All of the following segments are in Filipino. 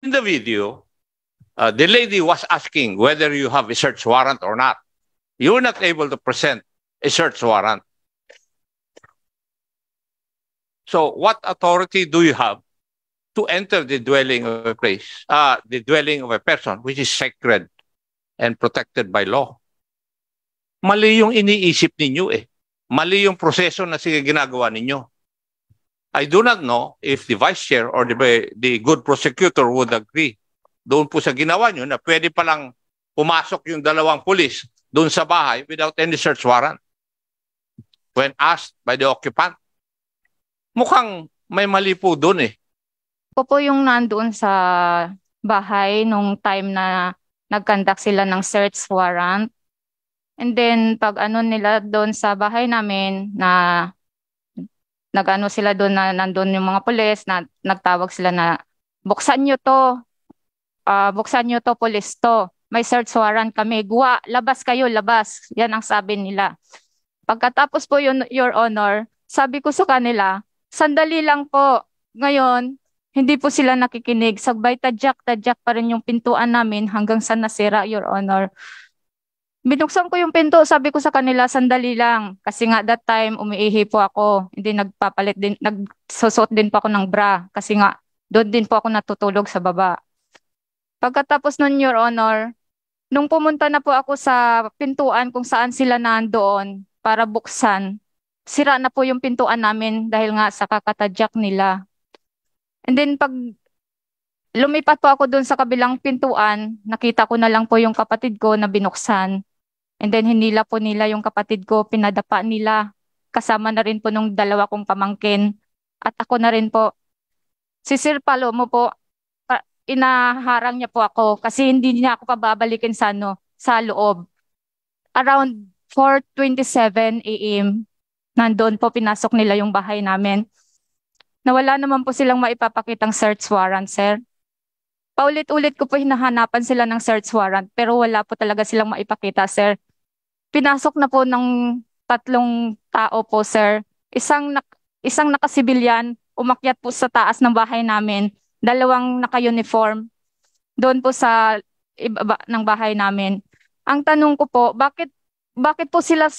In the video, the lady was asking whether you have a search warrant or not. You were not able to present a search warrant. So what authority do you have to enter the dwelling of a place, the dwelling of a person, which is sacred and protected by law? Mali yung iniisip ninyo eh. Mali yung proseso na sige ginagawa ninyo. I do not know if the vice chair or the good prosecutor would agree doon po sa ginawa nyo na pwede palang pumasok yung dalawang pulis doon sa bahay without any search warrant when asked by the occupant. Mukhang may mali po doon eh. Ako po yung nandoon sa bahay nung time na nag-conduct sila ng search warrant. And then pag ano nila doon sa bahay namin na nag-ano sila doon na nandoon yung mga pulis na nagtawag sila na buksan nyo to, pulis to. May search warrant kami. Guwa, labas kayo, labas. Yan ang sabi nila. Pagkatapos po yun, Your Honor, sabi ko sa kanila, sandali lang po. Ngayon, hindi po sila nakikinig. Sagbay tadyak pa rin yung pintuan namin hanggang sa nasira, Your Honor. Binuksan ko yung pinto, sabi ko sa kanila, sandali lang. Kasi nga that time, umiihi po ako. Hindi nagsusot din po ako ng bra. Kasi nga, doon din po ako natutulog sa baba. Pagkatapos nun, Your Honor, nung pumunta na po ako sa pintuan kung saan sila nandoon para buksan, sira na po yung pintuan namin dahil nga sa kakatadyak nila. And then pag lumipat po ako doon sa kabilang pintuan, nakita ko na lang po yung kapatid ko na binuksan. And then hinila po nila yung kapatid ko, pinadapa nila. Kasama na rin po nung dalawa kong pamangkin. At ako na rin po. Si Sir Palomo po, inaharang niya po ako kasi hindi niya ako pababalikin sa loob. Around 4:27 AM, nandoon po pinasok nila yung bahay namin. Nawala naman po silang maipapakitang search warrant, sir. Paulit-ulit ko po hinahanapan sila ng search warrant pero wala po talaga silang maipakita, sir. Pinasok na po ng 3 tao po, sir. Isang nakasibilyan, umakyat po sa taas ng bahay namin. 2 naka-uniform doon po sa ibaba ng bahay namin. Ang tanong ko po, bakit po sila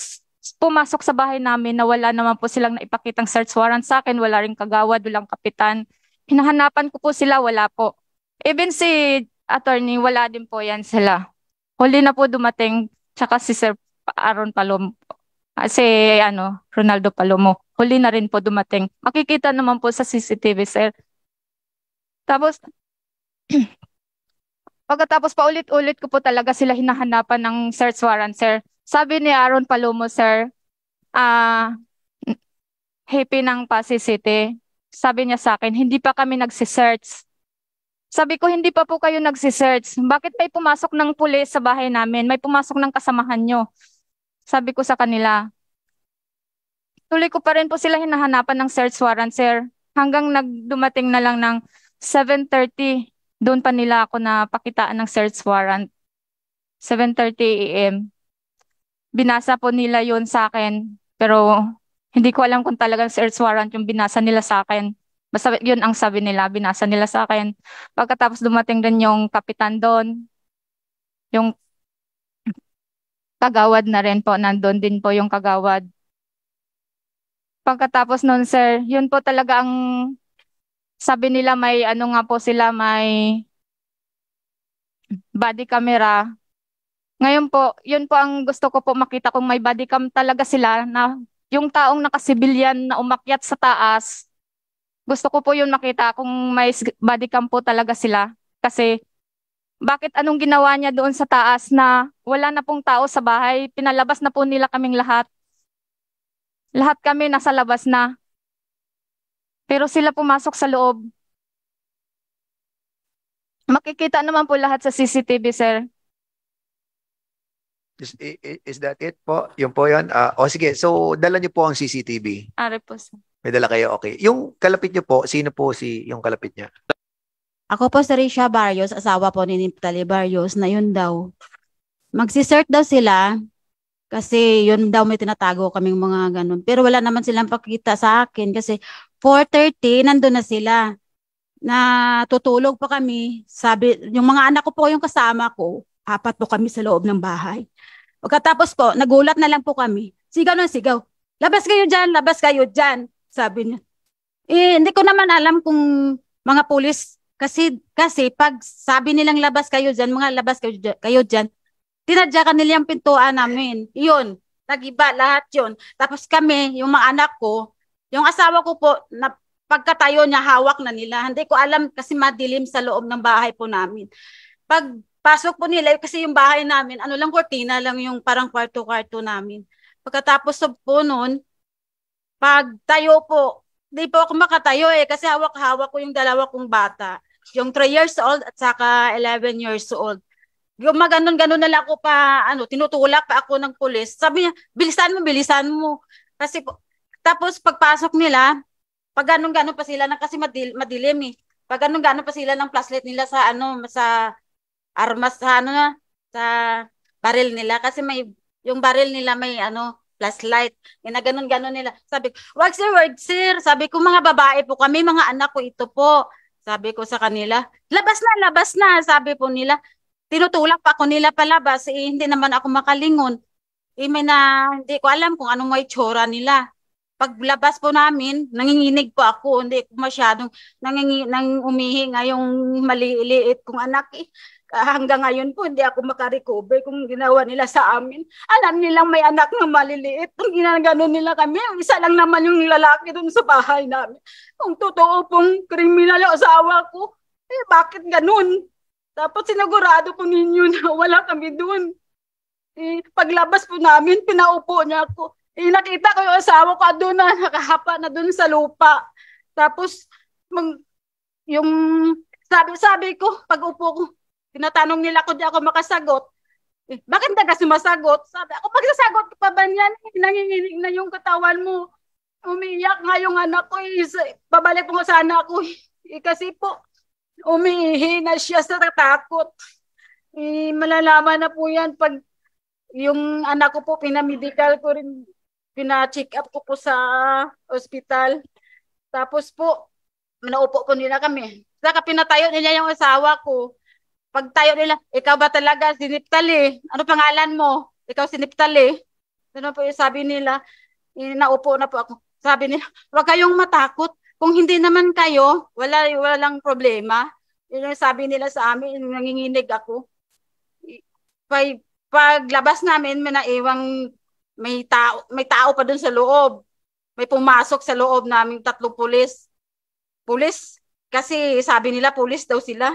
pumasok sa bahay namin na wala naman po silang naipakitang search warrant sa akin, wala ring kagawad, walang kapitan. Hinahanapan ko po sila, wala po. Even si attorney, wala din po yan sila. Huli na po dumating, tsaka si Sir Aaron Palomo, si Ronaldo Palomo. Huli na rin po dumating. Makikita naman po sa CCTV, sir. Tapos, pagkatapos paulit-ulit ko po talaga sila hinahanapan ng search warrant, sir. Sabi ni Aaron Palomo, sir, happy ng Pasay City. Sabi niya sa akin, hindi pa kami nagsisearch. Sabi ko, hindi pa po kayo nagsisearch. Bakit may pumasok ng pulis sa bahay namin? May pumasok ng kasamahan nyo. Sabi ko sa kanila. Tuloy ko pa rin po sila hinahanapan ng search warrant, sir. Hanggang nagdumating na lang ng 7:30. Doon pa nila ako napakitaan ng search warrant. 7:30 AM. Binasa po nila yun sa akin. Pero hindi ko alam kung talagang search warrant yung binasa nila sa akin. Basta yun ang sabi nila, binasa nila sa akin. Pagkatapos dumating din yung kapitan doon. Yung kagawad na rin po, nandun din po yung kagawad. Pagkatapos nun, sir, yun po talaga ang sabi nila may nga po sila, may body camera. Ngayon po, yun po ang gusto ko po makita kung may body cam talaga sila na yung taong nakasibilyan na umakyat sa taas. Gusto ko po yun makita kung may body cam po talaga sila. Kasi bakit anong ginawa niya doon sa taas na wala na pong tao sa bahay, pinalabas na po nila kaming lahat. Lahat kami nasa labas na. Pero sila pumasok sa loob. Makikita naman po lahat sa CCTV, sir. Is that it po? Yun po yun? Sige, so dala niyo po ang CCTV. Ari po, sir. May dala kayo, okay. Yung kalapit niyo po, sino po yung kalapit niya? Ako po si Risha Barrios, asawa po ni Niptali Barrios, na yun daw. Magsisert daw sila kasi yun daw may tinatago kaming mga ganun. Pero wala naman silang pakita sa akin kasi 4:30 nandun na sila. na tutulog pa kami. Sabi, yung mga anak ko po yung kasama ko, 4 po kami sa loob ng bahay. Pagkatapos po, nagulat na lang po kami. Sigaw na sigaw. Labas kayo dyan, labas kayo dyan. Sabi niya. Hindi ko naman alam kung mga pulis, kasi pag sabi nilang labas kayo dyan, mga labas kayo dyan, tinadyakan nila yung pintuan namin. Yun, nagiba lahat yun. Tapos kami, yung mga anak ko, yung asawa ko po, na pagkatayo niya, hawak na nila. Hindi ko alam kasi madilim sa loob ng bahay po namin. Pag pasok po nila, kasi yung bahay namin, ano lang, kortina lang yung parang kwarto-kwarto namin. Pagkatapos po noon, pag tayo po, di po ako makatayo kasi hawak-hawak ko yung 2 kong bata. Yung 3 years old at saka 11 years old. Yung maganon-ganon na lang ako pa, tinutulak pa ako ng pulis. Sabi niya, bilisan mo. Kasi po, tapos pagpasok nila, pag ganon-ganon pa sila, kasi madilim eh. Pag ganon-ganon pa sila ng flashlight nila sa sa armas, sa baril nila. Kasi yung baril nila may flashlight. Ganon-ganon nila. Sabi ko, wag sir. Sabi ko, mga babae po kami, mga anak ko ito po. Sabi ko sa kanila, labas na. Sabi po nila, tinutulak pa ako nila palabas, hindi naman ako makalingon. Hindi ko alam kung anong may tsura nila. Paglabas po namin, nanginginig po ako, hindi ko masyadong umihi nga yung maliliit kong anak. Hanggang ngayon po, hindi ako makarecover kung ginawa nila sa amin. Alam nilang may anak na maliliit. Kung ginagano nila kami, isa lang naman yung lalaki dun sa bahay namin. Kung totoo pong kriminal yung asawa ko, bakit ganun? Tapos sinigurado po ninyo na wala kami dun. Paglabas po namin, pinaupo niya ako. Nakita ko yung asawa ko doon na nakahapa na doon sa lupa. Tapos, yung sabi ko, pag upo ko, tinatanong nila ko, di ako makasagot. Bakit hindi ka sumasagot? Sabi ako, magsasagot ka pa ba niyan? Nanginginig na yung katawan mo. Umiiyak nga yung anak ko. Babalik po sa anak ko. Kasi po, umiihi na siya sa takot. Malalaman na po yan pag yung anak ko po, pinamedical ko rin, pina-check up ko po sa ospital. Tapos po, naupo po nila kami. Saka pinatayo nila yung asawa ko. Pag tayo nila, ikaw ba talaga si Neptali? Ano pangalan mo? Ikaw si Neptali? Ano po yung sabi nila? Naupo na po ako. Sabi nila, huwag kayong matakot. Kung hindi naman kayo, walang problema. Yun yung sabi nila sa amin, nanginginig ako. Paglabas namin, may tao pa dun sa loob. May pumasok sa loob namin 3 pulis. Pulis, kasi sabi nila pulis daw sila.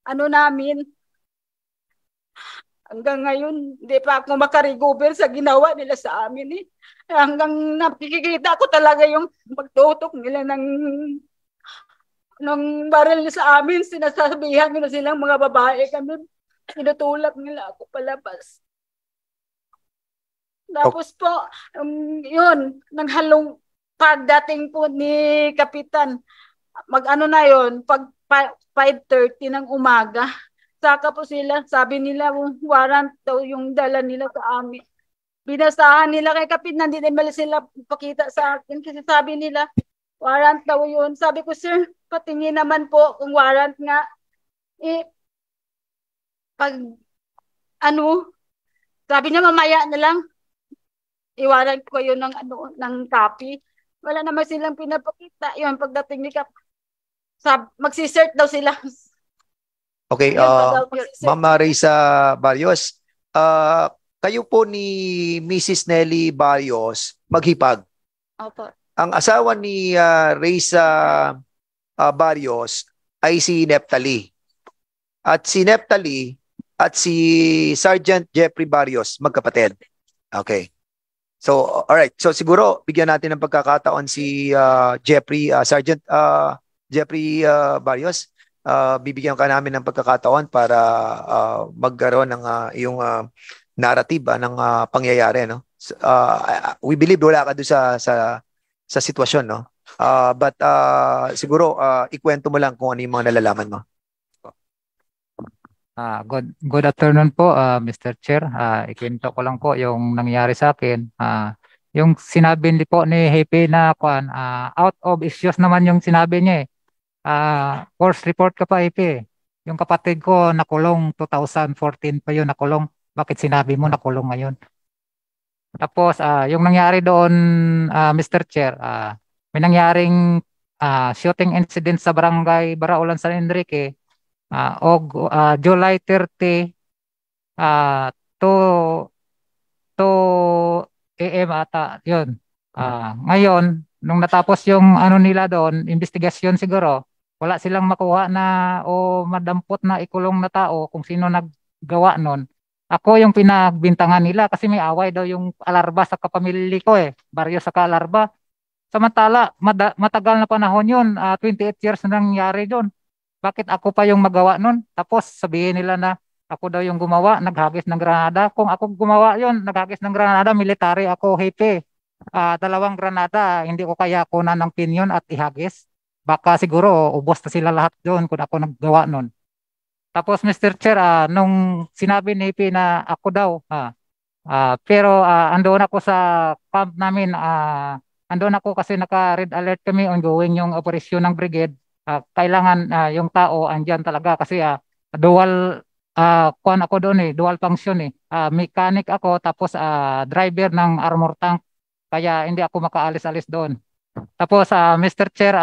Namin, hanggang ngayon, hindi pa ako makarecover sa ginawa nila sa amin eh. Hanggang nakikita ko talaga yung magtutok nila ng baril sa amin, sinasabihan nila silang mga babae kami. Tinutulak nila ako palabas. Tapos po, yun, pagdating po ni Kapitan, na yun, pag 5:30 ng umaga, saka po sila, sabi nila, warrant daw yung dala nila sa amin. Binasahan nila kay Kapitan, hindi naman sila pakita sa akin kasi sabi nila, warrant daw yun. Sabi ko, sir, patingin naman po kung warrant nga. Sabi niya, mamaya na lang, iwanan ko kayo ng copy. Wala naman silang pinapakita. Yun, pagdating ni Kap, magsisert daw sila. Okay, Ma'am Risa Barrios, kayo po ni Mrs. Nelly Barrios maghipag. Opo. Ang asawa ni Risa Barrios ay si Neptali. At si Neptali at si Sergeant Jeffrey Barrios, magkapatid. Okay. So, all right. So siguro bigyan natin ng pagkakataon si Sergeant Jeffrey Barrios. Bibigyan ka namin ng pagkakataon para magkaroon ng iyong narrative ng pangyayari, no? We believe wala ka doon sa sitwasyon, no? But siguro ikwento mo lang kung ano yung mga nalalaman mo. Good afternoon po, Mr. Chair. Ikwento ko lang po yung nangyari sa akin. Yung sinabi po ni Hepe na out of issues naman yung sinabi niya eh. Course report ka pa, Hepe. Yung kapatid ko nakulong 2014 pa yun nakulong. Bakit sinabi mo nakulong ngayon? Tapos yung nangyari doon, Mr. Chair, may nangyaring shooting incident sa barangay Baraulan, San Enrique, July 30 to AM ata yun. Ngayon, nung natapos yung ano nila doon, investigasyon siguro, wala silang makuha na o madampot na ikulong na tao kung sino naggawa nun. Ako yung pinagbintangan nila kasi may away daw yung Alarba sa kapamilya ko eh. Baryo sa Alarba. Samantala, matagal na panahon yun. 28 years na nangyari doon. Bakit ako pa yung magawa nun? Tapos sabihin nila na ako daw yung gumawa, naghagis ng granada. Kung ako gumawa yun, naghagis ng granada, military ako, Hepe. 2 granada, hindi ko kaya kunan ng pinyon at ihagis. Baka siguro ubos na sila lahat doon kung ako naggawa nun. Tapos Mr. Chair, nung sinabi ni Hepe na ako daw, pero andoon ako sa camp namin, andoon ako kasi naka-red alert kami ongoing yung operasyon ng brigade. Kailangan yung tao andyan talaga kasi dual kuan ako doon eh, dual function eh. Mechanic ako tapos driver ng armor tank. Kaya hindi ako makaalis-alis doon. Tapos Mr. Chair,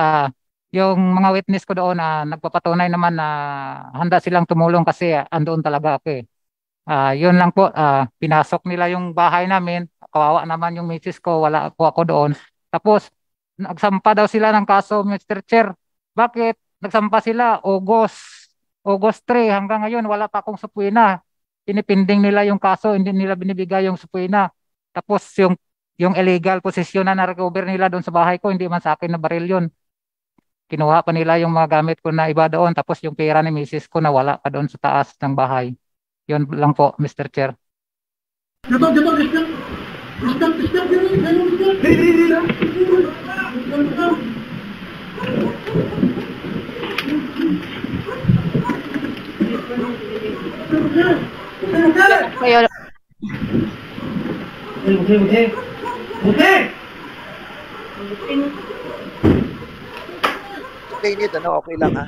yung mga witness ko doon nagpapatunay naman na handa silang tumulong kasi andoon talaga ako eh. Yun lang po, pinasok nila yung bahay namin. Kawawa naman yung misis ko, wala ako doon. Tapos nagsampa daw sila ng kaso, Mr. Chair. Bakit? Nagsampa sila August 3 hanggang ngayon wala pa akong supuina. Pinipinding nila yung kaso, hindi nila binibigay yung supuina. Tapos yung illegal possession na na-recover nila doon sa bahay ko, hindi man sa akin na baril yun. Kinuha pa nila yung mga gamit ko na iba doon, tapos yung pera ni misis ko na wala pa doon sa taas ng bahay. Yun lang po, Mr. Chair. Kayo, Okay nito, no? Okay lang, ha?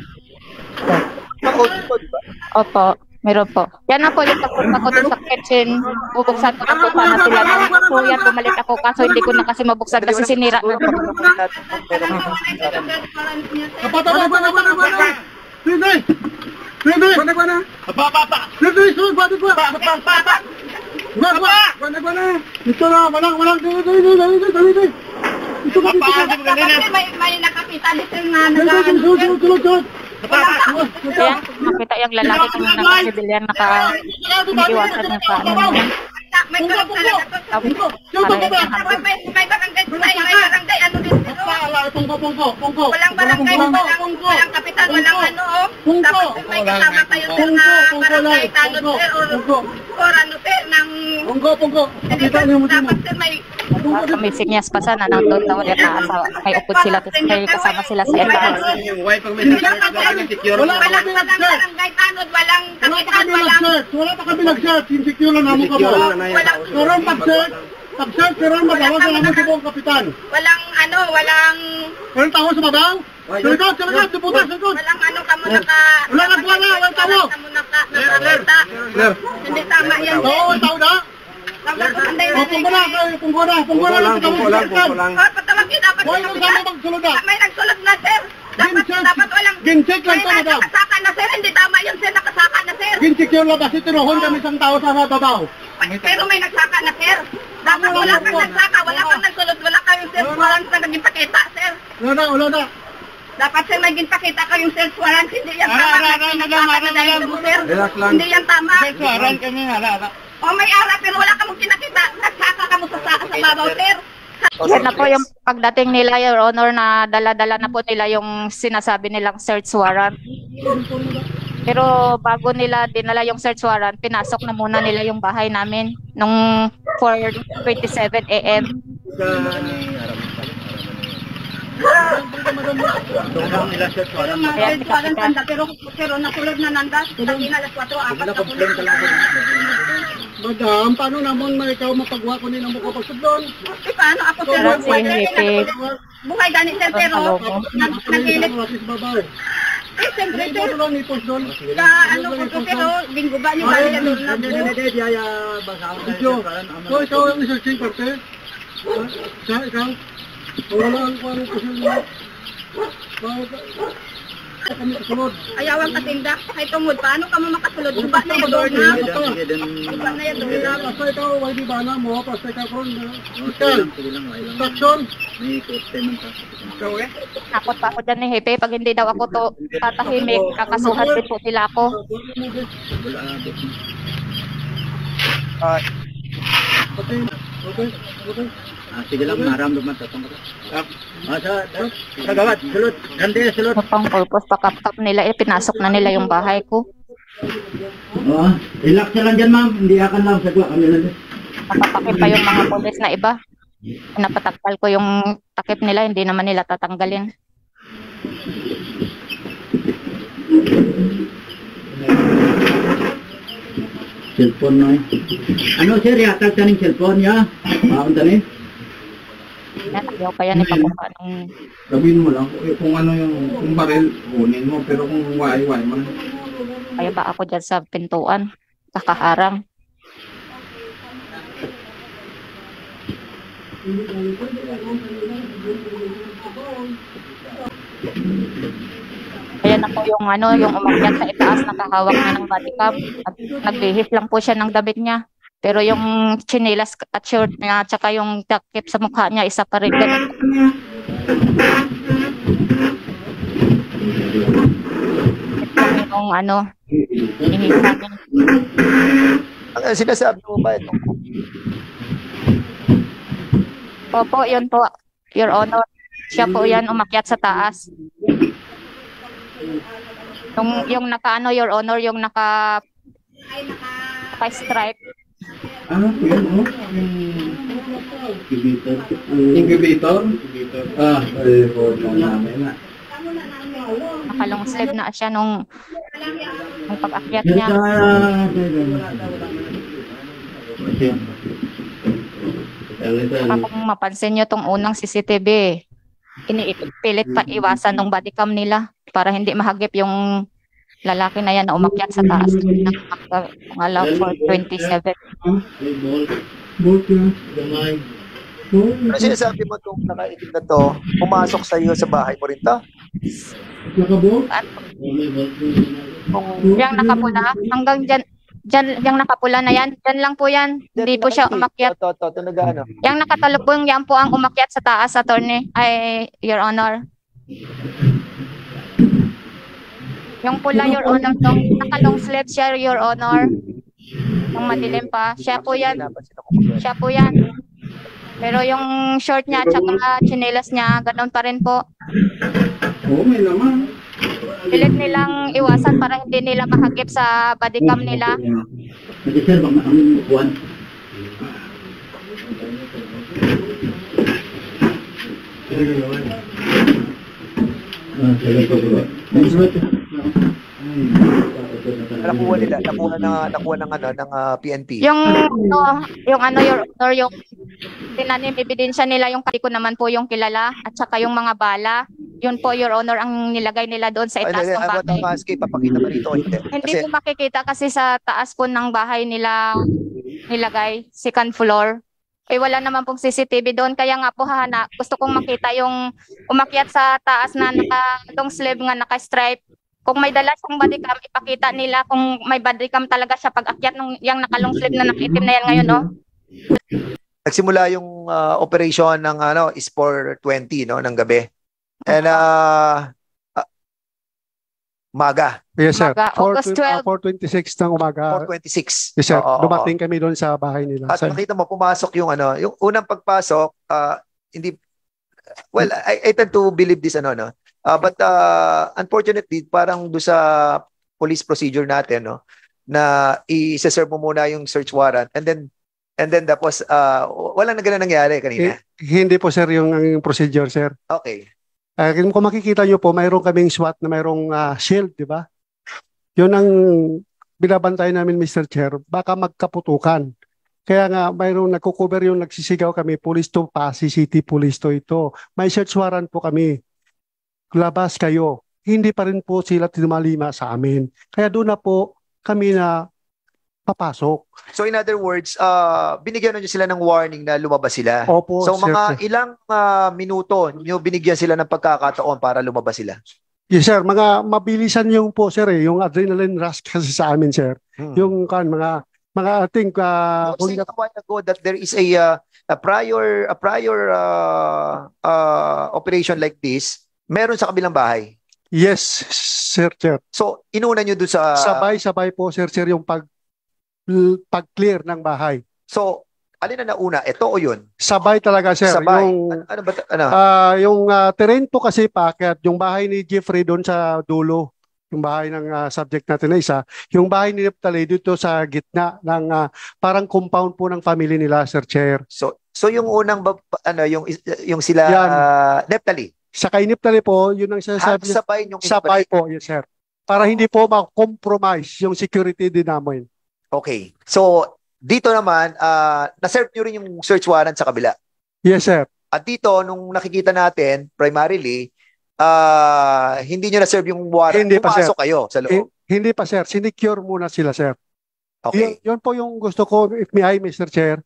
Naka-audio po, di ba? opo, meron po. Yan na po yung papunta ko doon sa kitchen. Bubuksan ko na po sana sila. So yan, bumalik ako kaso hindi ko na kasi mabuksan kasi sinira na po. May nakakita dito na Ayan, makita yung lalaki kung naka-civilian, naka-iwasan ng paano. may barangay, ano din dito? Walang barangay, walang kapitan, walang ano. Tapos may kasama kayo sir na barangay tanod sir or ano sir ng... Dapat sir may... May sinyas pa sana nang doon daw ulit na asawa. May upod sila, may kasama sila sa etaas. Walang barangay tanod, walang kapitan, walang... Wala pa kami nag-search, insecure na namin kamo. Karon pag-search, karon magawa sa namin sa buong kapitan. Walang ano, walang... Walang tao sa babaw? Salikod, diputas, salikod. Walang ano kamo naka... Walang tao. Nakakita. Hindi tama yan. Oo, walang tao na. Punggo na. Patawagin dapat. Huwag yung sama magsulod na. May nagsulod na sir. Dapat walang... Gincheck lang ito, madam. Nakasaka na sir, hindi tama yun sir, nakasaka na sir. Ginsecure lang kasi tinuhon kami isang tao sa babaw. Pero may nagsaka na sir. Dapat wala kang nagsaka, wala kang nagsulod, wala kayong search warrant na naging pakita sir. Wala na. Dapat sir naging pakita kayong search warrant, hindi yan tama. Hindi yan tama. Search warrant kami, hala. O may ara pero wala kang kinakita, nagsaka ka mo sa babaw sir. Yan na po yung pagdating nila, Your Honor, na dala-dala na po nila yung sinasabi nilang search warrant. Pero bago nila dinala yung search warrant, pinasok na muna nila yung bahay namin nung 4:27 AM. Pero mga 12 tanda, pero nakulod na nandas. Kanina alas 4, 4 na kulod. Madam, paano naman na ikaw mapagwa ko nila mo kapag doon? Paano ako sir? Buhay gani sir, pero nagilit. Eh, siyempre sir. Ano ko pero linggo ba niyo ba nila doon na So, ikaw ang researching parte? Ikaw? Wala ang kung anong kasi mo. Kami kasulod. Ayawan ka tindak. Kahit tungod, paano ka mo makasulod? Suba na yung door na. Suba na yung door na. Basta ikaw, why di ba na mo? Basta ikaw kung instruction. Ikaw eh? Takot pa ako dyan ni Hepe. Pag hindi daw ako to tatahimik, kakasuhan din po sila ako. Okay. Sige lang, maramdaman tatong ko. Sa gawad, sulot. Ganda sulot. Pang purpose, pakap-kap nila, pinasok na nila yung bahay ko. Oo, relax na lang dyan ma'am. Hindi akan lang, sagwa kami lang dyan. Napapakip pa yung mga pulis na iba. Napatakal ko yung takip nila, hindi naman nila tatanggalin. Cellphone na eh. Ano sir, yatag taning cellphone ya? Paunta ni? Yan, ayaw pa yan ipakuha ng... Sabihin mo lang kung ano yung baril, kunin mo. Pero kung why man. Kaya ba ako dyan sa pintuan? Kakaharang. Kaya na po yung yung umakyat sa itaas, nakahawak na ng bodycam. At nagbihis lang po siya ng damit niya. Pero yung chinelas at short niya, tsaka yung takip sa mukha niya, isa pa rin. Yung hinihisanin. Sinasabi mo ba ito? Opo, yun po, Your Honor. Siya po yan, umakyat sa taas. Yung Your Honor, yung naka-stripe. Yun o. Incubator? Nakalong sleeve na siya nung pag-akyat niya. Kung mapansin nyo tong unang CCTV, inipilit pa iwasan ng bodycam nila para hindi mahagip yung lalaki na yan na umakyat sa taas ng alam 427. Ano sinasabi mo itong nakaitim na to, pumasok sa iyo sa bahay mo rin to? Yung nakapula, hanggang dyan, yung nakapula na yan, dyan lang po yan. Hindi po siya umakyat. Yung nakatalubong yan po ang umakyat sa taas, attorney, Your Honor. Yung pula, Your Honor, naka-long sleeve siya, Your Honor. Yung madilim pa, siya po yan. Siya po yan. Pero yung short niya, tsaka chinelas niya, ganun pa rin po. Oo, may naman. Pilit nilang iwasan para hindi nila mahagip sa bodycam nila. Sir, bang ang buwan? Nakuha ng PNP. Yung tinanim ebidensya nila, yung ko naman po yung kilala at saka yung mga bala. Yun po, Your Honor, ang nilagay nila doon sa itaas ng bahay. Papakita mo rito. Hindi po makikita kasi sa taas po ng bahay nila nilagay, second floor. Wala naman pong CCTV doon. Kaya nga po, gusto kong makita yung umakyat sa taas na naka-long sleeve nga, naka-stripe. Kung may dala siyang bodycam, ipakita nila kung may bodycam talaga siya pag-akyat ng yung naka-long sleeve na nakitim na yan ngayon, no? Nagsimula yung operation ng is 4:20 ng gabi. And umaga. Yes, sir. Umaga, August 12. 4:26 ng umaga. 4:26. Yes, sir. Dumating kami doon sa bahay nila. At nakita mo, pumasok yung yung unang pagpasok, hindi, well, I tend to believe this, but unfortunately, parang doon sa police procedure natin, na i-serve mo muna yung search warrant, and then tapos, walang na ganun nangyari kanina. Hindi po, sir, yung procedure, sir. Okay. Kung makikita nyo po, mayroon kaming SWAT na mayroong shield, di ba? Yun ang binabantay namin, Mr. Chair. Baka magkaputukan. Kaya nga, mayroong nagko-cover yung nagsisigaw kami, police to pa, city police to ito. May search warrant po kami. Labas kayo. Hindi pa rin po sila tinumalima sa amin. Kaya doon na po kami na papasok. So in other words, binigyan nyo sila ng warning na lumabas sila. Opo, So mga sir. ilang minuto nyo binigyan sila ng pagkakataon para lumabas sila? Yes, sir. Mga mabilisan yung po, sir, yung adrenaline rush kasi sa amin, sir. Yung mga I think You said a while ago that there is a prior operation like this meron sa kabilang bahay. yes, sir. So inuna nyo doon sa Sabay-sabay po, sir, yung pag-clear ng bahay. So alin na nauna? Ito o yun? Sabay talaga, sir. Sabay. Yung Ano ba? Ano? yung terrain po kasi paakyat, yung bahay ni Jeffrey doon sa dulo, yung bahay ng subject natin na isa, yung bahay ni Neptali dito sa gitna ng parang compound po ng family nila, Sir Chair. So yung unang yung sila Yan. Neptali. Sa kay Neptali po, yun ang sinasabi niya. Sabay yung Sabay po, yes, sir. Para hindi po ma-compromise yung security din namin. Okay. So dito naman na-serve nyo rin yung search warrant sa kabila. Yes, sir. At dito nung nakikita natin primarily hindi nyo na-serve yung warrant. Hindi pa, sir. Pumasok kayo sa loob. Hindi pa, sir. Sinecure muna sila, sir. Okay. Yun po yung gusto ko, if may I, Mr. Chair.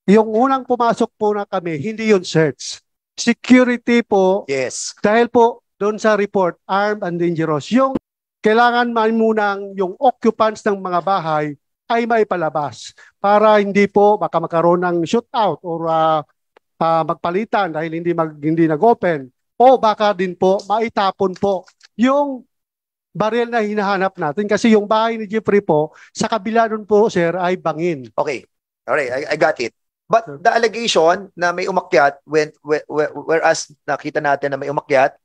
Yung unang pumasok po na kami, hindi yun search. Security po, Yes. dahil po doon sa report, armed and dangerous, yung kailangan man munang yung occupants ng mga bahay ay may palabas para hindi po baka magkaroon ng shootout or magpalitan dahil hindi nag-open o baka din po maitapon po yung baril na hinahanap natin kasi yung bahay ni Jeffrey po sa kabila nun po, sir, ay bangin. Okay. Alright, I got it. But the allegation na may umakyat whereas nakita natin na may umakyat,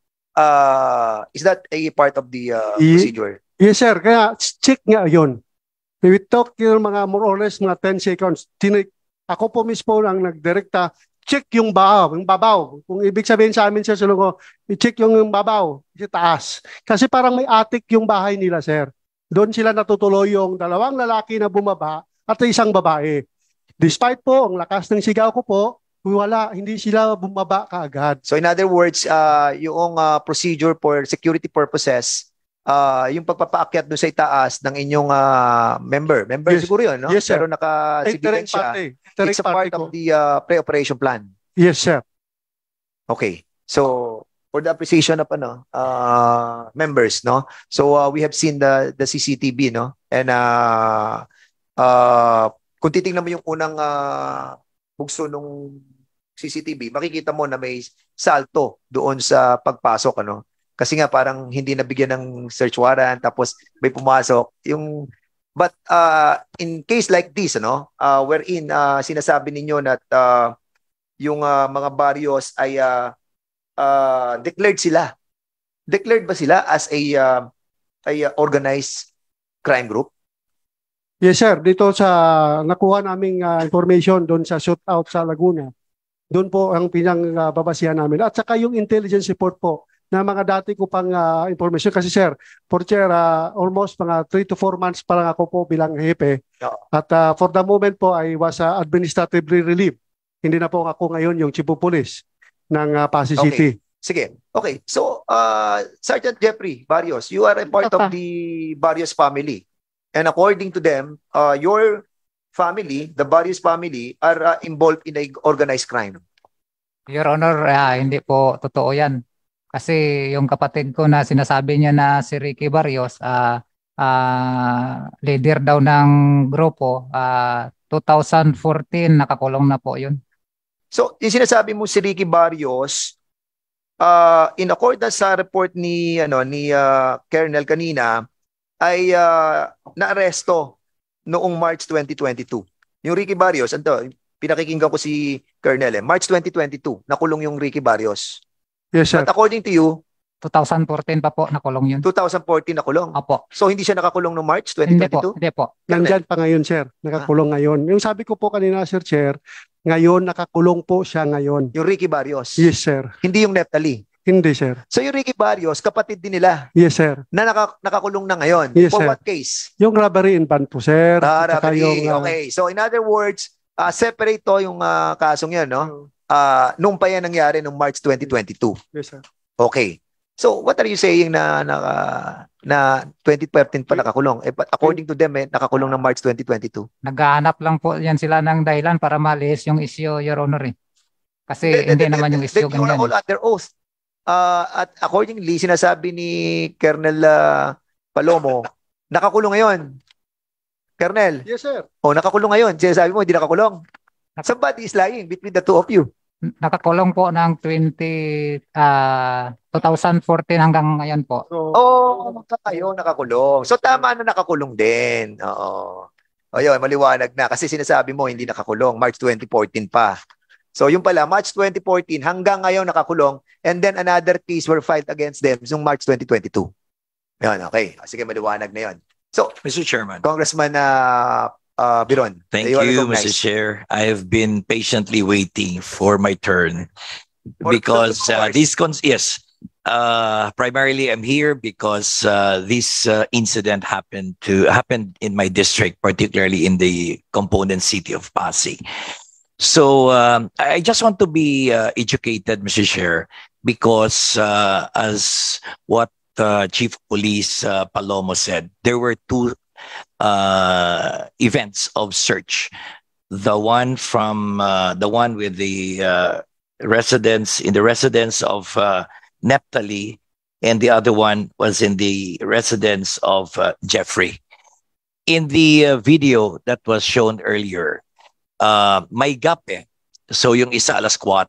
is that a part of the procedure? Yes, sir. Kaya check nga yun. We talk yung mga more or less mga 10 seconds. Ako po mismo ang nagdirekta, check yung babaw. Kung ibig sabihin sa amin, sir, Sulungo, i-check yung babaw, sa taas. Kasi parang may attic yung bahay nila, sir. Doon sila natutuloy yung dalawang lalaki na bumaba at isang babae. Despite po, ang lakas ng sigaw ko po, hindi sila bumaba kaagad. So in other words, yung procedure for security purposes, yung pagpapaakyat doon sa itaas ng inyong member Yes. siguro yun, no? Yes, sir. Pero naka-civilian siya. It's a part of the pre-operation plan. Yes, sir. Okay. So for the appreciation of members, no? So we have seen the CCTV, no? And kung titingnan mo yung unang bugso nung CCTV, makikita mo na may salto doon sa pagpasok, ano? Kasi nga parang hindi nabigyan ng search warrant tapos may pumasok but in case like this, ano, wherein sinasabi ninyo na yung mga barrios ay declared sila. Declared ba sila as a organized crime group? Yes, sir. Dito sa nakuha naming information doon sa shootout sa Laguna, doon po ang pinangbabasihan namin. At saka yung intelligence report po na mga dati ko pang information. Kasi, sir, for chair, almost mga 3 to 4 months pa lang ako po bilang hepe. At for the moment po, I was administratively relieved. Hindi na po ako ngayon yung chief of police ng Pasig City. Sige. Okay. So, Sergeant Jeffrey Barrios, you are a part of the Barrios family. And according to them, your family, the Barrios family, are involved in a organized crime. Your Honor, hindi po totoo yan. Kasi yung kapatid ko na sinasabi niya na si Ricky Barrios, leader daw ng grupo, 2014 nakakulong na po yun. So, yung sinasabi mo si Ricky Barrios, in accordance sa report ni Colonel kanina, ay naaresto noong March 2022. Yung Ricky Barrios, pinakikinggan ko si Colonel, March 2022, nakulong yung Ricky Barrios. Yes, sir. But according to you, 2014 pa po nakulong yun. 2014 nakulong. Opo. So hindi siya nakakulong noong March Hindi 2022? po. Nandyan pa ngayon, sir. Nakakulong ngayon. Yung sabi ko po kanina, Sir Chair, ngayon nakakulong po siya ngayon. Yung Ricky Barrios? Yes, sir. Hindi yung Neptali? Hindi, sir. So yung Ricky Barrios, kapatid din nila Yes, sir. na nakakulong na ngayon. Yes, For sir. what case? Yung robbery in van po, sir. At saka Robbery. yung, Okay. So in other words, separate to yung kasong yan, no? Nung pa yan nangyari nung March 2022. Yes, sir. Okay. So what are you saying na 2013 pa nakakulong? But according to them, nakakulong ng March 2022. Naghahanap lang po yan sila ng dahilan para malis yung issue, Your Honor. Kasi hindi naman yung issue You're ganyan. all under oath. At accordingly, sinasabi ni Colonel Palomo, nakakulong ngayon. Colonel, Yes, sir. nakakulong ngayon. Sinasabi mo, hindi nakakulong. Somebody is lying between the two of you. Nakakulong po ng 2014 hanggang ngayon po. Oh, kayo nakakulong. So tama na nakakulong din. Oo. O yun, maliwanag na. Kasi sinasabi mo, hindi nakakulong. March 2014 pa. So yung pala, March 2014 hanggang ngayon nakakulong, and then another case were filed against them noong March 2022. Yan, okay. Sige, maliwanag na yun. So, Mr. Chairman. Congressman Biron. Thank you are you, Mr. recognized. Chair. I have been patiently waiting for my turn because primarily I'm here because this incident happened in my district, particularly in the component city of Pasig. So I just want to be educated, Mr. Chair, because as what Chief of Police Palomo said, there were two events of search. The one with the residence of Neptali, and the other one was in the residence of Jeffrey. In the video that was shown earlier, may gap So yung isa alas 4,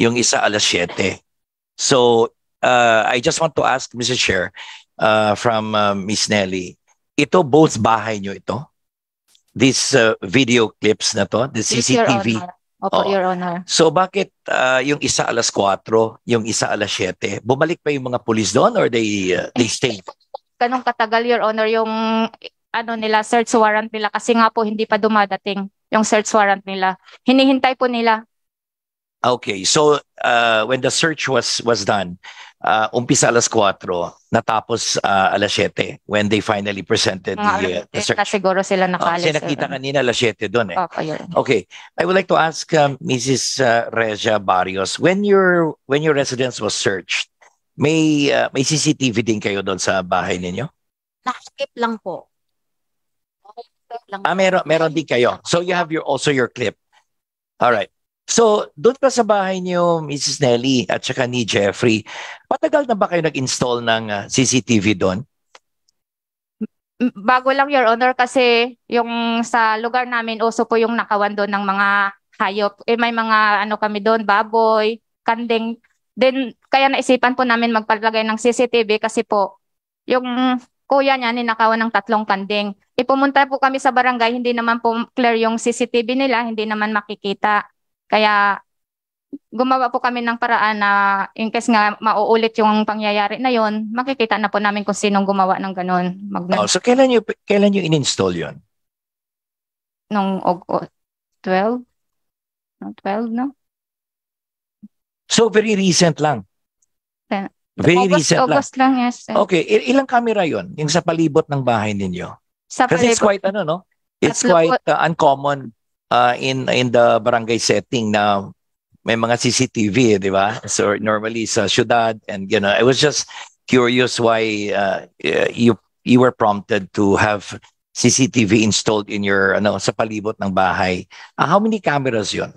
yung isa alas 7. So I just want to ask, Mr. Chair, from Ms. Nelly, ito both bahay nyo ito? This video clips na to, the CCTV? Opo, Your Honor. So bakit yung isa alas 4, yung isa alas 7? Bumalik pa yung mga pulis doon or they stayed? Ganong katagal, Your Honor, yung search warrant nila kasi nga po hindi pa dumadating yung search warrant nila. Hinihintay po nila. Okay, so when the search was done, umpisa alas 4, natapos alas 7 when they finally presented the search. Siguro sila nakaalis. Kasi nakita kanina alas 7 doon Opo, Your Honor. Okay, I would like to ask Mrs. Regia Barrios, when your residence was searched, may CCTV din kayo doon sa bahay ninyo? Nakakip lang po. Meron din kayo. So you have also your clip. All right. So, doon pa sa bahay niyo, Mrs. Nelly at saka ni Jeffrey, matagal na ba kayo nag-install ng CCTV doon? Bago lang, Your Honor, kasi yung sa lugar namin, uso po yung nakawan doon ng mga hayop. May mga kami doon, baboy, kanding. Then, kaya naisipan po namin magpalagay ng CCTV kasi po, yung kuya niya ninakawan ng 3 kanding. Pumunta po kami sa barangay, hindi naman po clear yung CCTV nila, hindi naman makikita. Kaya gumawa po kami ng paraan na in case nga mauulit yung pangyayari na yon, makikita na po namin kung sinong gumawa ng ganun. So kailan nyo in-install yon? Nung 12? 12, no? So very recent lang? Very recent lang? August lang, yes. Okay, ilang camera yon? Yung sa palibot ng bahay ninyo? Kasi it's quite it's quite uncommon in the barangay setting na may mga CCTV, di ba? So normally sa syudad, and I was just curious why you were prompted to have CCTV installed in your sa palibot ng bahay. How many cameras yon?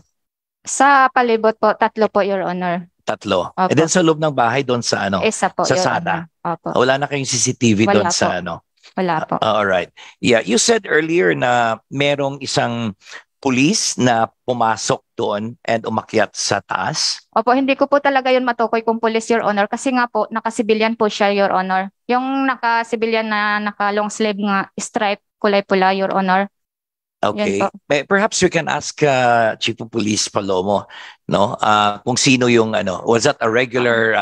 Sa palibot po, 3 po, Your Honor. 3. Opo. And then sa loob ng bahay doon sa Isa po, sa Your SADA. Honor. Opo. Wala na kayong CCTV doon Wala sa po. Wala po. all right. Yeah, you said earlier na merong isang pulis na pumasok doon and umakyat sa taas. Opo, hindi ko po talaga yun matukoy kung police, Your Honor, kasi nga po, naka-civilian po siya, Your Honor. Yung naka-civilian na naka-long sleeve nga stripe, kulay pula, Your Honor. Okay. Yan po. Perhaps we can ask Chief of Police Palomo, no? Kung sino yung was that a regular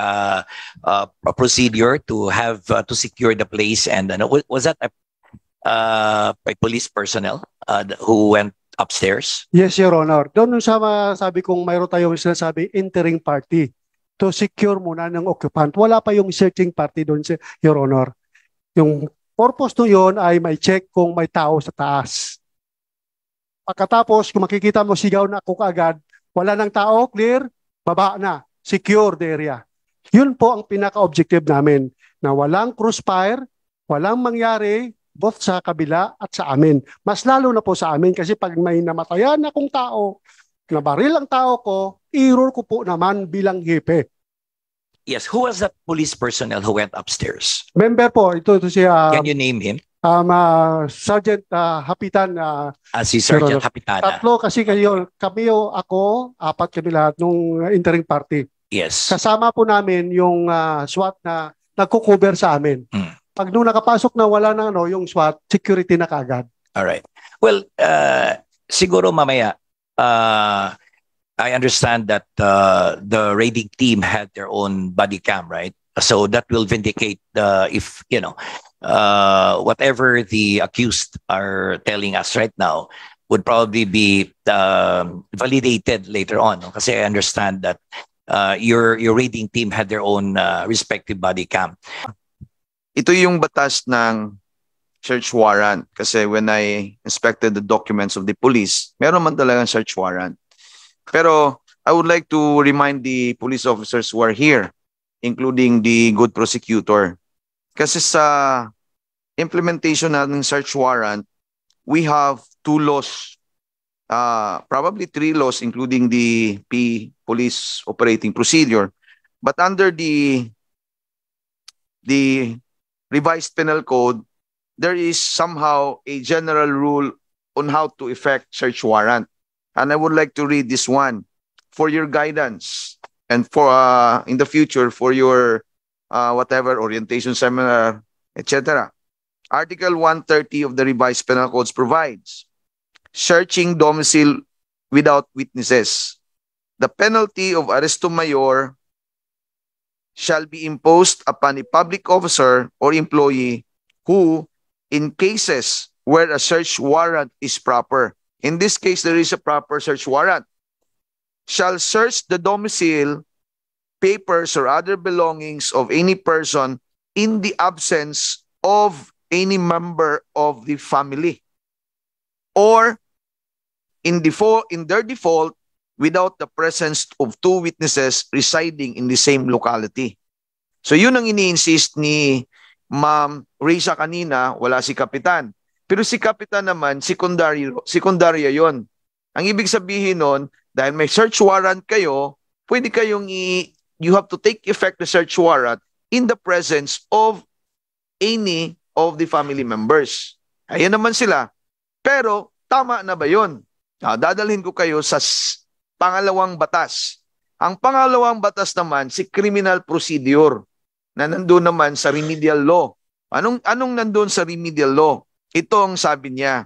procedure to have to secure the place, and was that a police personnel who went upstairs? Yes, Your Honor. Doon sa sabi kong mayroon tayong sinasabi entering party to secure muna ng occupant. Wala pa yung searching party doon, Your Honor. Yung purpose to yon ay may check kung may tao sa taas. Pagkatapos, kung makikita mo sigaw na ako kaagad, wala ng tao, clear, baba na, secure the area. Yun po ang pinaka-objective namin, na walang crossfire, walang mangyari, both sa kabila at sa amin. Mas lalo na po sa amin kasi pag may namatayan akong tao, nabaril ang tao ko, error ko po naman bilang hepe. Yes, who was that police personnel who went upstairs? Member po, ito si Can you name him? Sergeant Hapitan. Si Sergeant Hapitana. Tatlo kasi kami ako, apat kami lahat nung interim party. Yes. Kasama po namin yung SWAT na nagko-cover sa amin. Pag nung nakapasok na wala na yung SWAT, security na kagad. All right. Well, siguro mamaya, I understand that the raiding team had their own body cam, right? So that will vindicate if, whatever the accused are telling us right now would probably be validated later on. No? Kasi I understand that your raiding team had their own respective body cam. Ito yung batas ng search warrant kasi when I inspected the documents of the police, meron man talagang search warrant. Pero I would like to remind the police officers who are here, including the good prosecutor, kasi sa implementation ng search warrant, we have 2 laws, probably 3 laws, including the police operating procedure. But under the revised penal code, there is somehow a general rule on how to effect search warrant. And I would like to read this one for your guidance and for in the future for your whatever orientation seminar, etc. Article 130 of the revised penal codes provides searching domicile without witnesses. The penalty of arresto mayor shall be imposed upon a public officer or employee who, in cases where a search warrant is proper, in this case there is a proper search warrant, shall search the domicile, papers, or other belongings of any person in the absence of any member of the family, or in their default, without the presence of 2 witnesses residing in the same locality. So yun ang ini-insist ni Ma'am Risa kanina, wala si Kapitan. Pero si Kapitan naman, sekundarya yon. Ang ibig sabihin nun, dahil may search warrant kayo, pwede kayong you have to take effect the search warrant in the presence of any of the family members. Ayan naman sila. Pero tama na ba yun? Dadalhin ko kayo sa pangalawang batas. Ang pangalawang batas naman, si criminal procedure na nandun naman sa remedial law. Anong nandun sa remedial law? Ito ang sabi niya.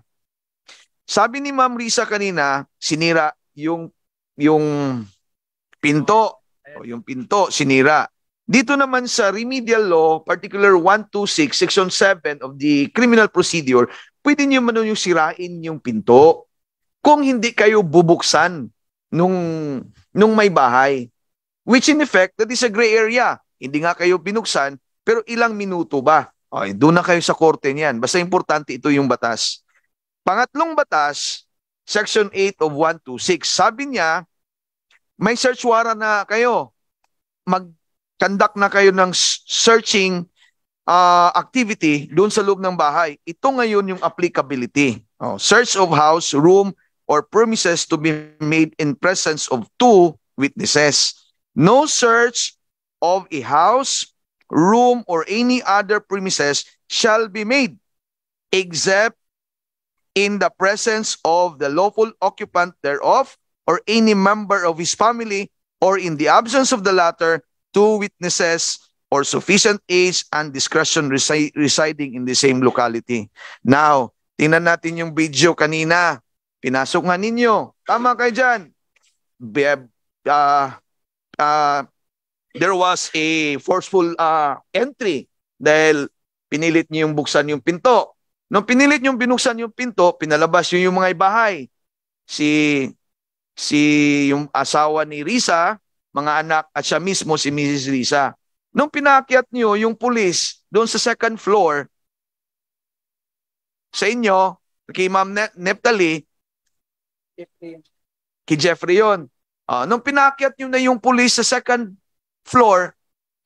Sabi ni Ma'am Risa kanina, sinira yung pinto. Yung pinto, sinira. Dito naman sa remedial law, particular 126, section 7 of the criminal procedure, pwede niyo man yung sirain yung pinto kung hindi kayo bubuksan nung may bahay. Which in effect, that is a gray area. Hindi nga kayo binuksan, pero ilang minuto ba? Okay, doon na kayo sa korte niyan. Basta importante ito yung batas. Pangatlong batas, section 8 of 126. Sabi niya, may search warrant na kayo. Mag-conduct na kayo ng searching activity doon sa loob ng bahay. Ito ngayon yung applicability. Search of house, room, or premises to be made in presence of 2 witnesses. No search of a house, room, or any other premises shall be made except in the presence of the lawful occupant thereof or any member of his family, or in the absence of the latter, 2 witnesses or sufficient age and discretion residing in the same locality. Now, tingnan natin yung video kanina. Pinasok nga ninyo. Tama kayo dyan. There was a forceful entry dahil pinilit niyo yung buksan yung pinto. Nung pinilit niyo binuksan yung pinto, pinalabas yung mga bahay. Si yung asawa ni Risa, mga anak, at siya mismo si Mrs. Risa. Nung pinaakyat niyo yung pulis doon sa second floor, sa inyo, kay Ma'am Neptali, kay Jeffrey yun. Nung pinaakyat niyo na yung pulis sa second floor,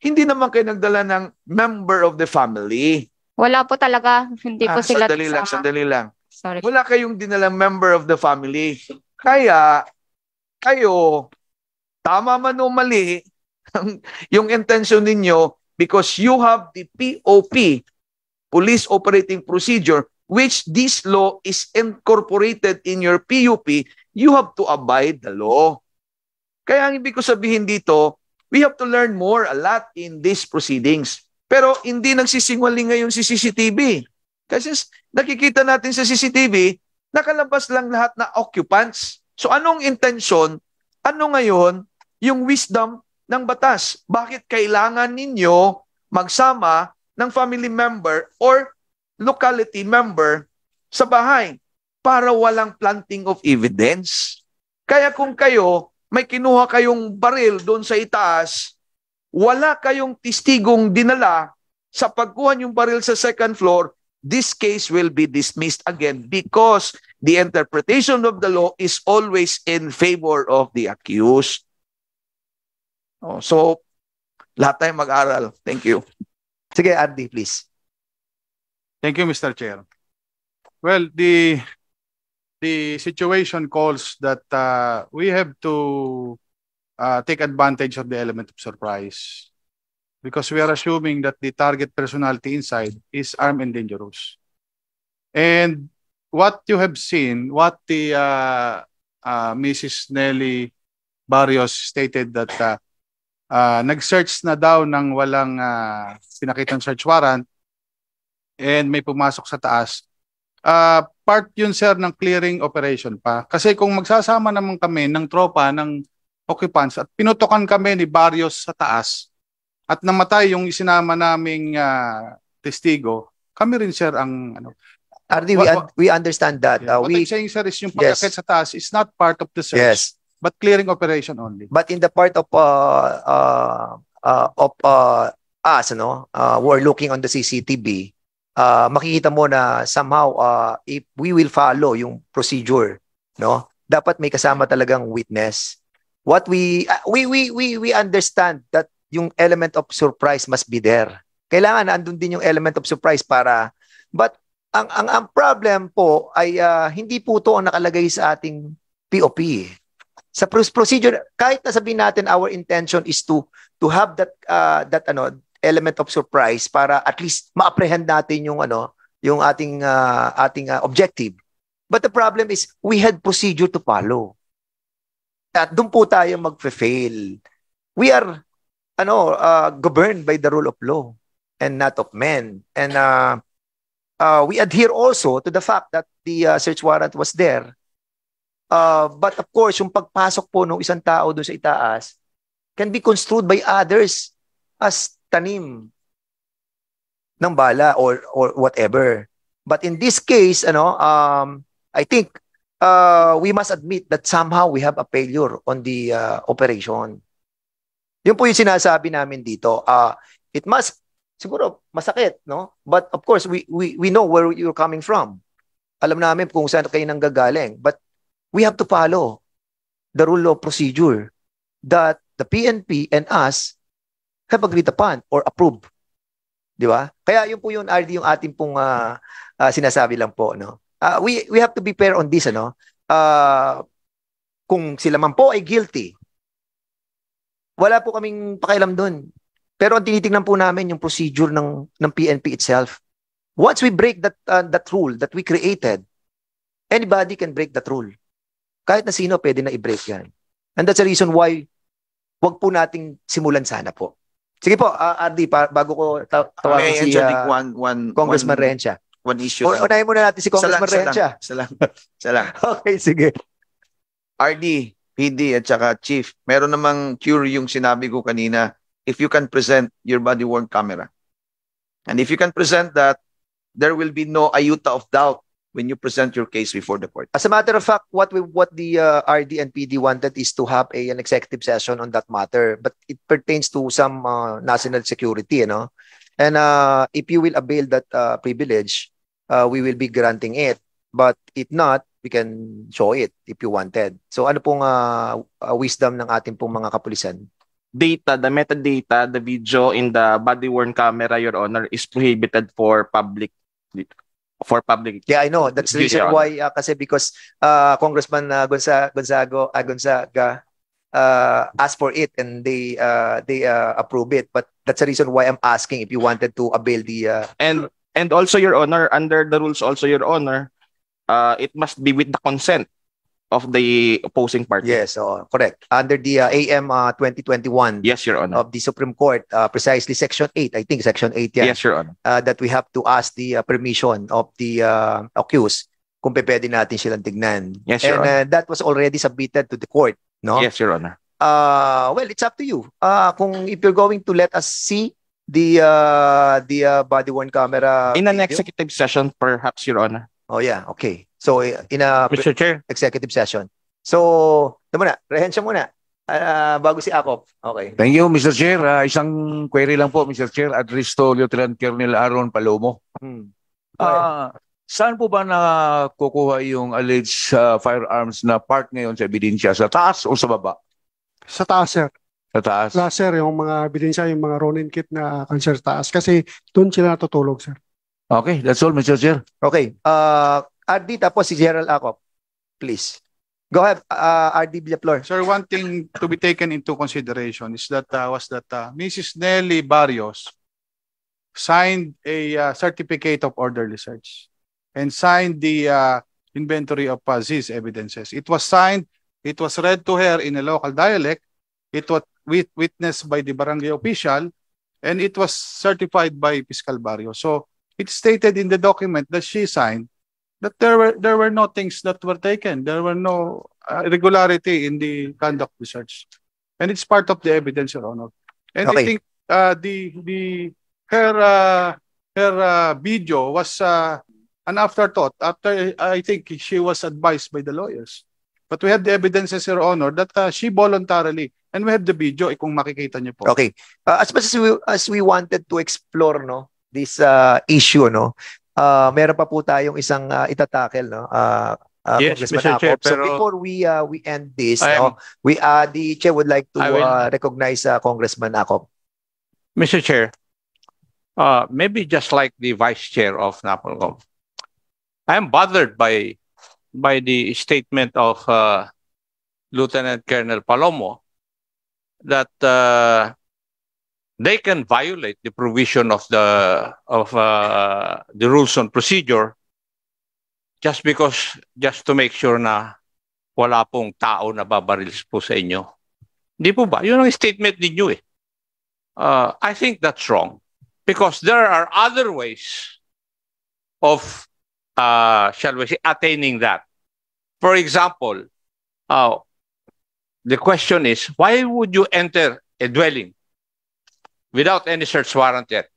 hindi naman kayo nagdala ng member of the family. Wala po talaga. Hindi po sila Sandali lang. Sorry. Wala kayong dinalang member of the family. Kaya, kayo, tama man o mali, yung intention ninyo, because you have the POP, Police Operating Procedure, which this law is incorporated in your PUP, you have to abide the law. Kaya ang ibig ko sabihin dito, we have to learn more a lot in these proceedings. Pero hindi nagsisinungaling ngayon si CCTV. Kasi nakikita natin sa CCTV, nakalabas lang lahat na occupants. So anong intention? Ano ngayon yung wisdom ng batas? Bakit kailangan ninyo magsama ng family member or locality member sa bahay para walang planting of evidence? Kaya kung kayo, may kinuha kayong baril doon sa itaas, wala kayong testigong dinala sa pagkuha yung baril sa second floor, this case will be dismissed again because the interpretation of the law is always in favor of the accused. So, lahat tayo mag-aral. Thank you. Sige, Andy, please. Thank you, Mr. Chair. Well, the situation calls that we have to take advantage of the element of surprise because we are assuming that the target personality inside is armed and dangerous. And what you have seen, what the Mrs. Nelly Barrios stated that nag-search na daw ng walang pinakitang search warrant and may pumasok sa taas. Part yun, sir, ng clearing operation pa. Kasi kung magsasama naman kami ng tropa, ng occupants, at pinutokan kami ni Barrios sa taas, at namatay yung isinama naming testigo, kami rin, sir, ang ano. Ardi, we understand that. What I'm saying, sir, is yung pagkakit sa taas is not part of the search, but clearing operation only. But in the part of us, who are looking on the CCTV, makikita mo na somehow if we will follow yung procedure, no, dapat may kasama talagang witness. What we understand that yung element of surprise must be there. Kailangan na andun din yung element of surprise para, but ang problem po ay hindi po to ang nakalagay sa ating POP. Sa procedure, kahit na sabihin natin our intention is to have that element of surprise para at least ma-apprehend natin yung yung ating objective. But the problem is we had procedure to follow. At doon po tayo mag-fail. We are governed by the rule of law and not of men. And we adhere also to the fact that the search warrant was there. But of course, yung pagpasok po ng isang tao doon sa itaas can be construed by others as tanim ng bala or whatever. But in this case, I think we must admit that somehow we have a failure on the operation. Yun po yung sinasabi namin dito. It must, siguro masakit, no? But of course, we know where you're coming from. Alam namin kung saan kayo nanggagaling. But we have to follow the rule of procedure that the PNP and us have agreed upon or approved. Di ba? Kaya yun po yung RD yung ating pong sinasabi lang po, no? We have to be fair on this, ano? Kung sila man po ay guilty, wala po kaming pakialam doon. Pero ang tinitingnan po namin yung procedure ng PNP itself. Once we break that rule that we created, anybody can break that rule. Kahit na sino pwede na i-break yan. And that's the reason why wag po nating simulan sana po. Sige po, RD, bago ko tawagin si Congressman Rencia. One issue. Unahin muna natin si Congressman Rencia. Isa lang. Okay, sige. RD, PD, at saka Chief, meron namang cure yung sinabi ko kanina, if you can present your body-worn camera. And if you can present that, there will be no iota of doubt when you present your case before the court. As a matter of fact, what the RD and PD wanted is to have an executive session on that matter, but it pertains to some national security, you know. And if you will avail that privilege, we will be granting it. But if not, we can show it if you wanted. So ano pong wisdom ng ating pong mga kapulisan? Data, the metadata, the video in the body-worn camera, Your Honor, is prohibited for public. Yeah, I know. That's the reason why kasi because Congressman Gonzaga asked for it and they approve it. But that's the reason why I'm asking if you wanted to avail the and also, Your Honor, under the rules also, Your Honor, it must be with the consent of the opposing party. Yes, correct. Under the AM 2021 yes, Your Honor, of the Supreme Court, precisely Section 8, I think Section 8 yan. Yes, Your Honor. That we have to ask the permission of the accused kung pwede natin silang tignan. Yes, Your Honor. And that was already submitted to the court, no? Yes, Your Honor. Well, it's up to you. If you're going to let us see the body-worn camera in an video? executive session, perhaps, Your Honor. Oh yeah, okay. So in a Mr. Chair, executive session. So, muna, rehensya muna. Bago si Akop. Okay. Thank you, Mr. Chair. Isang query lang po, Mr. Chair. Address to Lieutenant Colonel Aaron Palomo. Saan po ba nakukuha yung alleged firearms na part ngayon sa ebidensya? Sa taas o sa baba? Sa taas, sir. Sa taas? Sa sir, yung mga ebidensya, yung mga Ronin kit na cancer taas. Kasi doon sila natutulog, sir. Okay, that's all, Mr. Chair. Okay. RD, tapos si Gerald Akop. Please. Go ahead, RD Villaflor. Sir, one thing to be taken into consideration is that Mrs. Nelly Barrios signed a certificate of orderly search and signed the inventory of these evidences. It was signed, it was read to her in a local dialect, it was witnessed by the barangay official, and it was certified by Fiscal Barrios. So, it stated in the document that she signed that there were no things that were taken. There were no irregularity in the conduct of the search. And it's part of the evidence, Your Honor. And Okay. I think her video was an afterthought after I think she was advised by the lawyers. But we have the evidences, Your Honor, that she voluntarily, and we have the video, kung makikita niyo po. Okay. As much as we wanted to explore this issue, meron pa po tayong isang itatakel, Yes, Congressman Mr. Chair, Akop. So pero before we end this, I am- the chair would like to I will- recognize Congressman Akop. Mr. Chair, maybe just like the Vice Chair of NAPOLCOM, I am bothered by the statement of Lieutenant Colonel Palomo that they can violate the provision of the rules on procedure just to make sure na wala pong tao na babaril po sa inyo. Di po ba? Yun ang statement ninyo eh. I think that's wrong because there are other ways of shall we say attaining that. For example, the question is, why would you enter a dwelling without any search warrant yet?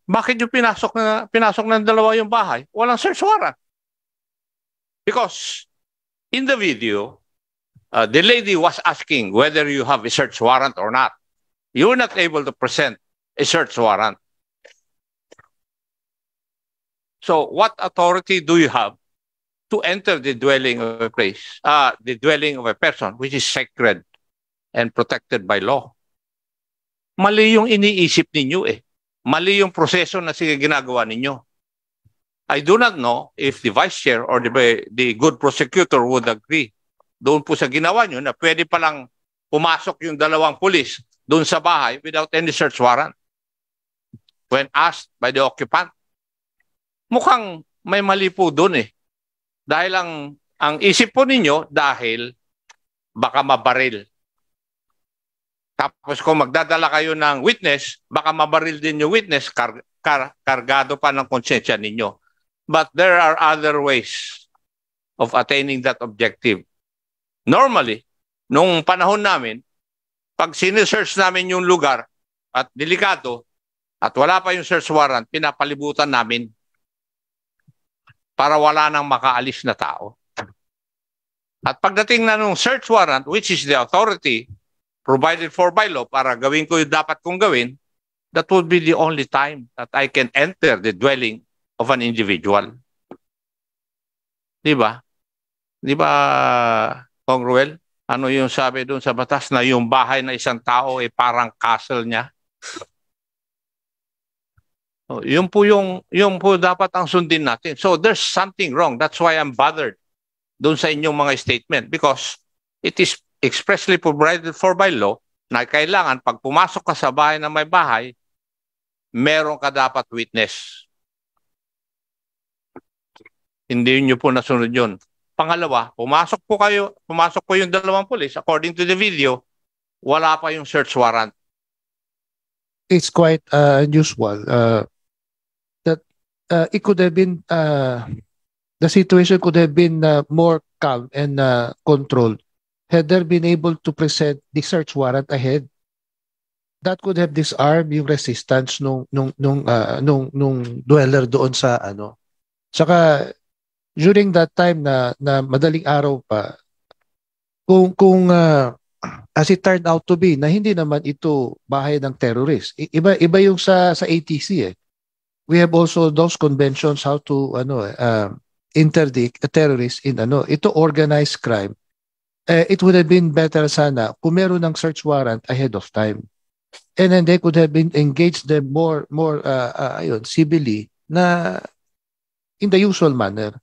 Bakit yung pinasok ng dalawa yung bahay? Walang search warrant. Because in the video, the lady was asking whether you have a search warrant or not. You were not able to present a search warrant. So what authority do you have to enter the dwelling of a place, the dwelling of a person, which is sacred and protected by law? Mali yung iniisip ninyo eh. Mali yung proseso na ginagawa ninyo. I do not know if the Vice Chair or the good prosecutor would agree doon po sa ginawa nyo na pwede palang pumasok yung dalawang pulis doon sa bahay without any search warrant when asked by the occupant. Mukhang may mali po doon eh. Dahil ang isip po ninyo dahil baka mabaril. Tapos kung magdadala kayo ng witness, baka mabaril din yung witness, kargado pa ng konsensya ninyo. But there are other ways of attaining that objective. Normally, nung panahon namin, pag sinesearch namin yung lugar at delikado at wala pa yung search warrant, pinapalibutan namin. para wala nang makaalis na tao. At pagdating na nung search warrant, which is the authority provided for by law para gawin ko yung dapat kong gawin, that would be the only time that I can enter the dwelling of an individual. Di ba? Di ba, Kong Ruel? Ano yung sabi doon sa batas na yung bahay na isang tao ay parang castle niya? Yun po dapat ang sundin natin. So there's something wrong. That's why I'm bothered doon sa inyong mga statement because it is expressly provided for by law na kailangan pag pumasok ka sa bahay na may bahay, meron ka dapat witness. Hindi nyo po nasunod yun. Pangalawa, pumasok po yung dalawang pulis, according to the video, wala pa yung search warrant. It's quite unusual that it could have been, the situation could have been more calm and controlled had there been able to present the search warrant ahead. That could have disarmed yung resistance nung dweller doon sa ano. Saka during that time na madaling araw pa, kung as it turned out to be na hindi naman ito bahay ng terrorist. Iba yung sa ATC eh. We have also those conventions how to interdict a terrorist in ito organized crime. It would have been better sana kung meron ng search warrant ahead of time. And then they could have been engaged them more civilly na in the usual manner.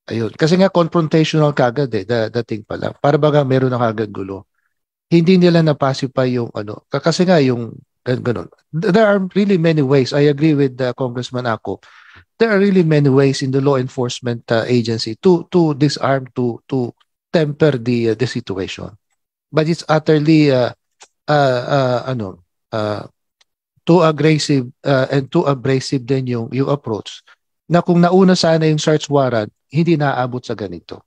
Ayun. Kasi nga confrontational kagad dating pa lang. Para baga meron na kagad gulo. Hindi nila napasipay yung kasi nga yung ganun. There are really many ways. I agree with Congressman Ako. There are really many ways in the law enforcement agency to disarm, to temper the situation. But it's utterly too aggressive and too abrasive din yung approach. Na kung nauna sana yung search warrant, hindi naaabot sa ganito.